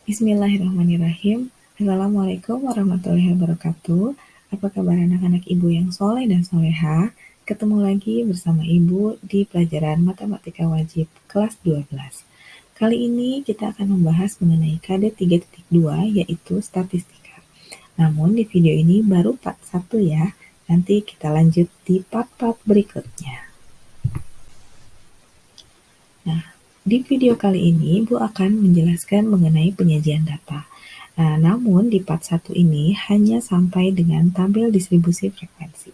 Bismillahirrahmanirrahim. Assalamualaikum warahmatullahi wabarakatuh. Apa kabar anak-anak ibu yang soleh dan soleha? Ketemu lagi bersama ibu di pelajaran Matematika Wajib kelas 12. Kali ini kita akan membahas mengenai KD 3.2 yaitu statistika. Namun di video ini baru part 1 ya. Nanti kita lanjut di part-part berikutnya. Nah, di video kali ini Ibu akan menjelaskan mengenai penyajian data. Nah, namun di part 1 ini hanya sampai dengan tabel distribusi frekuensi.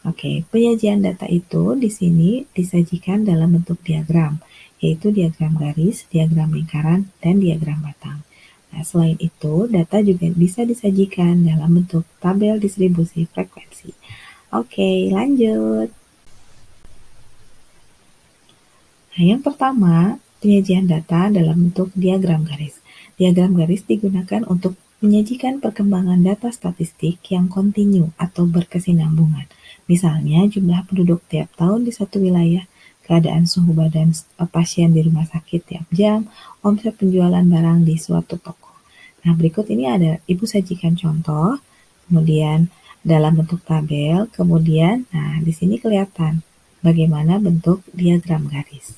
Oke, penyajian data itu di sini disajikan dalam bentuk diagram, yaitu diagram garis, diagram lingkaran, dan diagram batang. Nah, selain itu, data juga bisa disajikan dalam bentuk tabel distribusi frekuensi. Oke, lanjut. Nah, yang pertama, penyajian data dalam bentuk diagram garis. Diagram garis digunakan untuk menyajikan perkembangan data statistik yang kontinu atau berkesinambungan. Misalnya, jumlah penduduk tiap tahun di satu wilayah, keadaan suhu badan pasien di rumah sakit tiap jam, omset penjualan barang di suatu toko. Nah, berikut ini ada Ibu sajikan contoh, kemudian dalam bentuk tabel, kemudian, nah di sini kelihatan bagaimana bentuk diagram garis.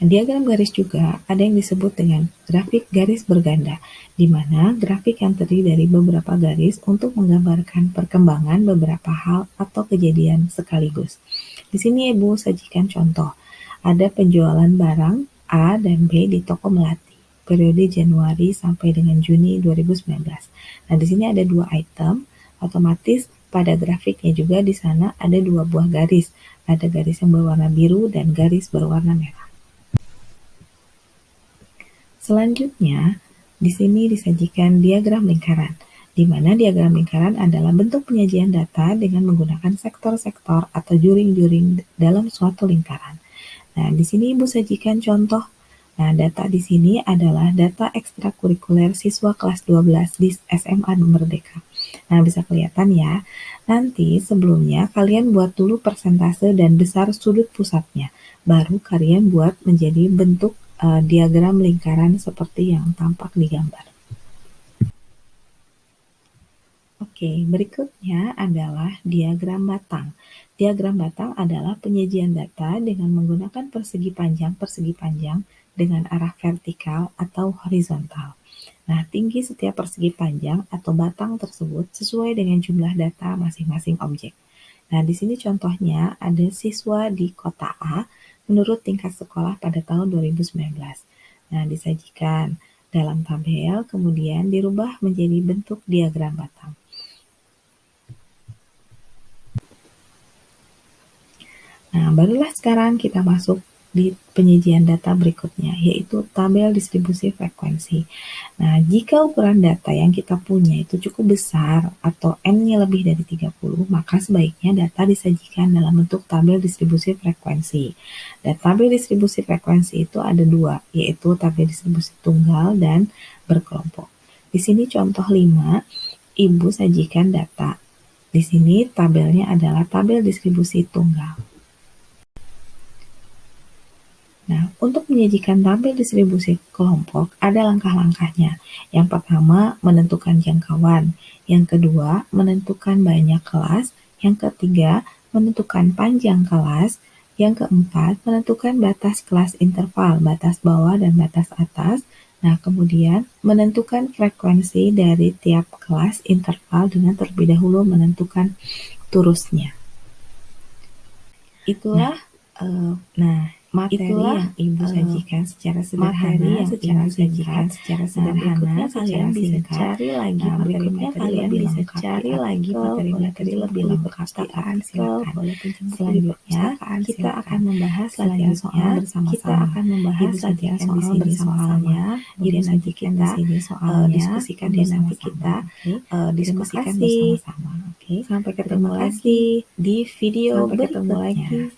Diagram garis juga ada yang disebut dengan grafik garis berganda, di mana grafik yang terdiri dari beberapa garis untuk menggambarkan perkembangan beberapa hal atau kejadian sekaligus. Di sini Ibu sajikan contoh, ada penjualan barang A dan B di toko Melati, periode Januari sampai dengan Juni 2019. Nah, di sini ada 2 item, otomatis pada grafiknya juga di sana ada 2 buah garis, ada garis yang berwarna biru dan garis berwarna merah. Selanjutnya, di sini disajikan diagram lingkaran, di mana diagram lingkaran adalah bentuk penyajian data dengan menggunakan sektor-sektor atau juring-juring dalam suatu lingkaran. Nah, di sini Ibu sajikan contoh. Nah, data di sini adalah data ekstrakurikuler siswa kelas 12 di SMA Merdeka. Nah, bisa kelihatan ya. Nanti sebelumnya kalian buat dulu persentase dan besar sudut pusatnya. Baru kalian buat menjadi bentuk diagram lingkaran seperti yang tampak di gambar. Oke, berikutnya adalah diagram batang. Diagram batang adalah penyajian data dengan menggunakan persegi panjang dengan arah vertikal atau horizontal. Nah, tinggi setiap persegi panjang atau batang tersebut sesuai dengan jumlah data masing-masing objek. Nah, di sini contohnya ada siswa di kota A menurut tingkat sekolah pada tahun 2019. Nah, disajikan dalam tabel, kemudian dirubah menjadi bentuk diagram batang. Nah, barulah sekarang kita masuk di penyajian data berikutnya, yaitu tabel distribusi frekuensi. Nah, jika ukuran data yang kita punya itu cukup besar atau N-nya lebih dari 30, maka sebaiknya data disajikan dalam bentuk tabel distribusi frekuensi. Dan tabel distribusi frekuensi itu ada 2, yaitu tabel distribusi tunggal dan berkelompok. Di sini contoh 5, Ibu sajikan data. Di sini tabelnya adalah tabel distribusi tunggal. Nah, untuk menyajikan tabel distribusi kelompok, ada langkah-langkahnya. Yang pertama, menentukan jangkauan. Yang kedua, menentukan banyak kelas. Yang ketiga, menentukan panjang kelas. Yang keempat, menentukan batas kelas interval, batas bawah dan batas atas. Nah, kemudian menentukan frekuensi dari tiap kelas interval dengan terlebih dahulu menentukan turusnya. Itulah materi yang Ibu sajikan secara sederhana, kalian bisa cari lagi materi-materi lebih lengkap di artikel, selanjutnya kita akan membahas latihan soal bersama-sama. Ibu sajikan di sini soalnya, kemudian nanti kita diskusikan bersama-sama. Diskusikan bersama-sama. Oke, sampai ketemu lagi di video berikutnya.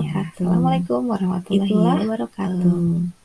Assalamualaikum warahmatullahi wabarakatuh.